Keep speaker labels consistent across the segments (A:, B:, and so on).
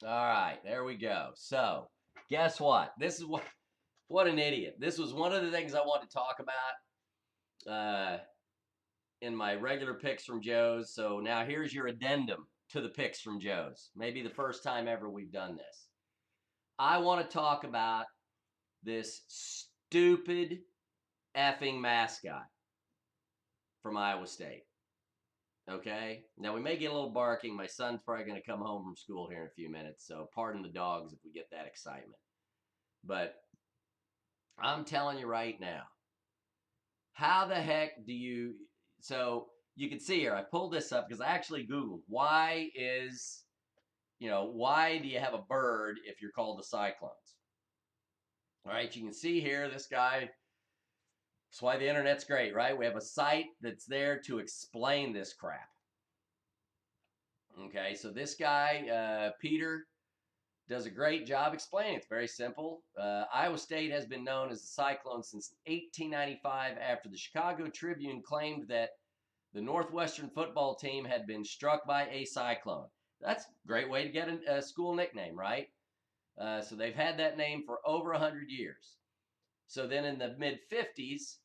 A: All right, there we go. So, guess what? This is what an idiot. This was one of the things I wanted to talk about in my regular picks from Joe's. So now here's your addendum to the picks from Joe's. Maybe the first time ever we've done this. I want to talk about this stupid effing mascot from Iowa State. Okay? Now we may get a little barking. My son's probably going to come home from school here in a few minutes, so pardon the dogs if we get that excitement. But I'm telling you right now, how the heck do you? So you can see here, I pulled this up because I actually Googled why why do you have a bird if you're called the Cyclones? All right, you can see here this guy. That's why the internet's great, right? We have a site that's there to explain this crap. Okay, so this guy, Peter, does a great job explaining. It's very simple. Iowa State has been known as the Cyclone since 1895 after the Chicago Tribune claimed that the Northwestern football team had been struck by a cyclone. That's a great way to get a school nickname, right? So they've had that name for over 100 years. So then in the mid-50s,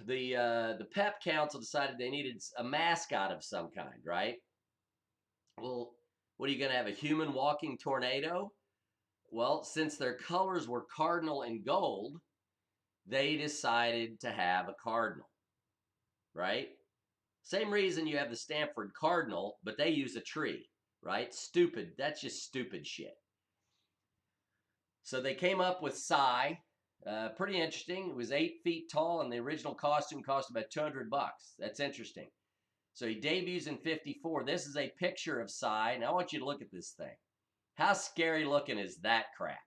A: the PEP Council decided they needed a mascot of some kind, right? Well, what are you going to have, a human walking tornado? Well, since their colors were cardinal and gold, they decided to have a cardinal, right? Same reason you have the Stanford Cardinal, but they use a tree, right? Stupid. That's just stupid shit. So they came up with Cy. Pretty interesting. It was 8 feet tall, and the original costume cost about $200. That's interesting. So he debuts in 54. This is a picture of Cy. Now I want you to look at this thing. How scary looking is that crap?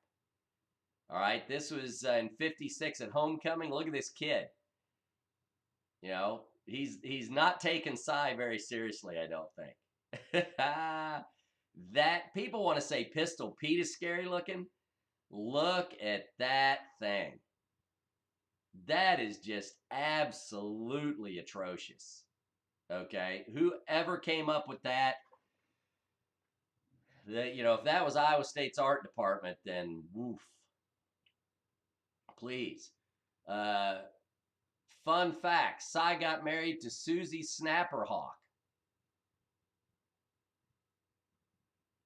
A: All right, this was in 56 at homecoming. Look at this kid. You know, he's not taking Cy very seriously, I don't think. That people want to say Pistol Pete is scary looking. Look at that thing. That is just absolutely atrocious. Okay, whoever came up with that, if that was Iowa State's art department, then woof. Please. Uh, Fun fact, Cy got married to Susie Snapperhawk.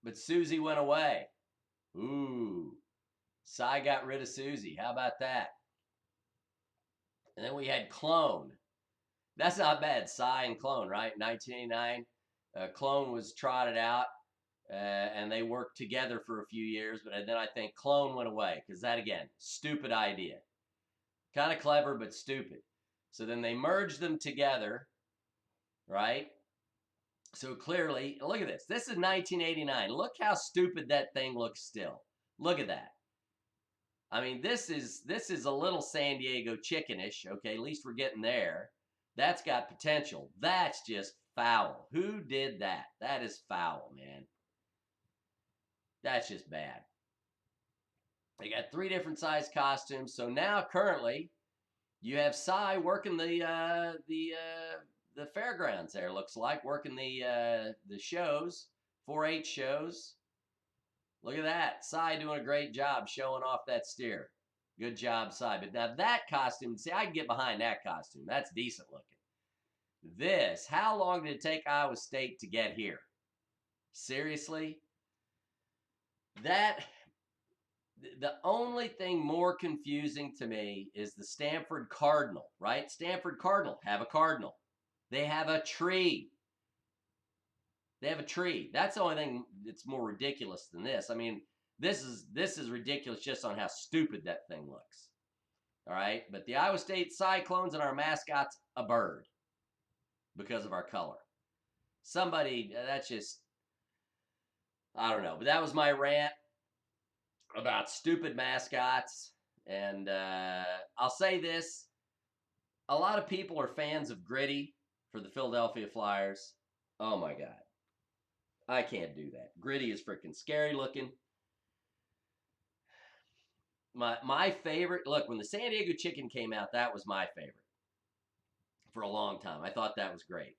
A: But Susie went away. Ooh. Cy got rid of Susie. How about that? And then we had Clone. That's not bad. Cy and Clone, right? 1989. Clone was trotted out, and they worked together for a few years. But then I think Clone went away because that, again, stupid idea. Kind of clever, but stupid. So then they merged them together, right? So clearly, look at this. This is 1989. Look how stupid that thing looks still. Look at that. I mean, this is a little San Diego chickenish. Okay, at least we're getting there. That's got potential. That's just foul. Who did that? That is foul, man. That's just bad. They got 3 different size costumes. So now currently, you have Cy working the fairgrounds there. Looks like working the shows, 4-H shows. Look at that, Cy doing a great job showing off that steer. Good job, Cy. But now that costume, see, I can get behind that costume. That's decent looking. This, how long did it take Iowa State to get here? Seriously, that. The only thing more confusing to me is the Stanford Cardinal, right? Stanford Cardinal have a cardinal. They have a tree. They have a tree. That's the only thing that's more ridiculous than this. I mean, this is ridiculous just on how stupid that thing looks. All right, but the Iowa State Cyclones and our mascot's a bird because of our color. Somebody, that's just, I don't know. But that was my rant about stupid mascots. And I'll say this. A lot of people are fans of Gritty for the Philadelphia Flyers. Oh, my God. I can't do that. Gritty is freaking scary looking. My favorite, look, when the San Diego Chicken came out, that was my favorite for a long time. I thought that was great.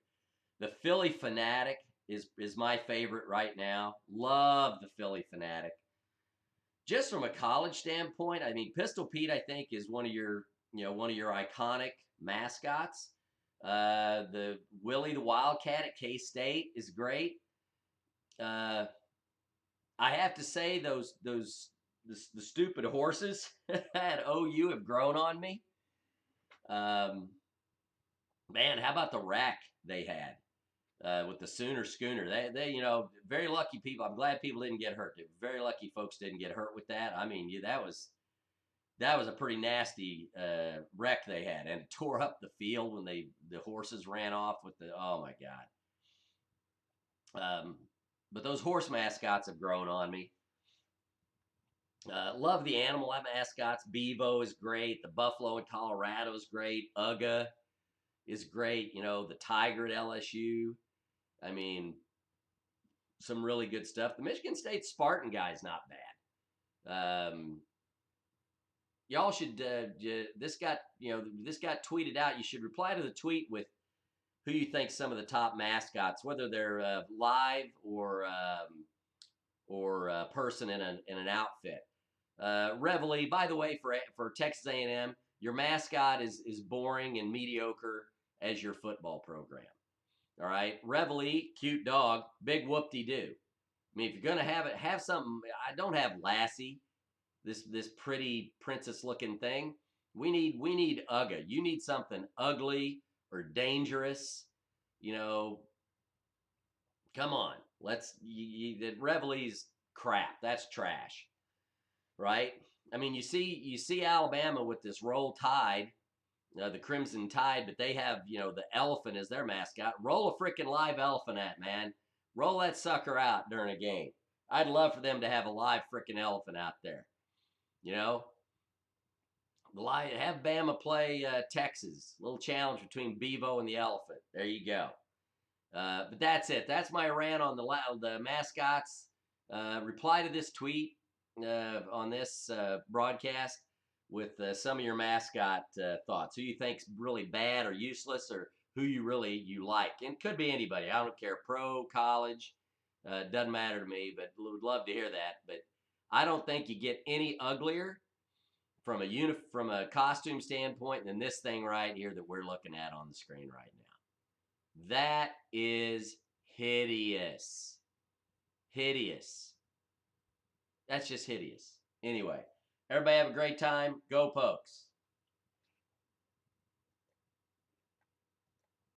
A: The Philly Fanatic is my favorite right now. Love the Philly Fanatic. Just from a college standpoint, I mean, Pistol Pete, I think, is one of your iconic mascots. The Willie the Wildcat at K State is great. Uh, I have to say the stupid horses at OU have grown on me. Um, Man, how about the wreck they had with the Sooner Schooner? They very lucky people. I'm glad people didn't get hurt. Very lucky folks didn't get hurt with that. I mean, that was a pretty nasty wreck they had, and it tore up the field when the horses ran off with the. Oh my God. But those horse mascots have grown on me. Love the animal mascots. Bevo is great. The buffalo in Colorado is great. Uga is great. The tiger at LSU. I mean, some really good stuff. The Michigan State Spartan guy's not bad. Y'all should. This got tweeted out. You should reply to the tweet with who you think some of the top mascots, whether they're live or a person in an outfit. Reveille, by the way, for Texas A&M, your mascot is boring and mediocre as your football program. All right, Reveille, cute dog, big whoop-de-doo. I mean, if you're gonna have it, have something. I don't have Lassie, this pretty princess-looking thing. We need Uga. You need something ugly or dangerous. Come on. The Reveille's crap. That's trash, right? I mean, you see Alabama with this Roll Tide, the Crimson Tide, but they have the elephant as their mascot. Roll a freaking live elephant man. Roll that sucker out during a game. I'd love for them to have a live freaking elephant out there. Have Bama play Texas. Little challenge between Bevo and the elephant. There you go. But that's it. That's my rant on the mascots. Reply to this tweet on this broadcast with some of your mascot thoughts. Who you think's really bad or useless, or who you like. And it could be anybody. I don't care. Pro, college, doesn't matter to me. But would love to hear that. But I don't think you get any uglier from a costume standpoint than this thing right here that we're looking at on the screen right now. That is hideous. Hideous. That's just hideous. Anyway, everybody have a great time. Go Pokes.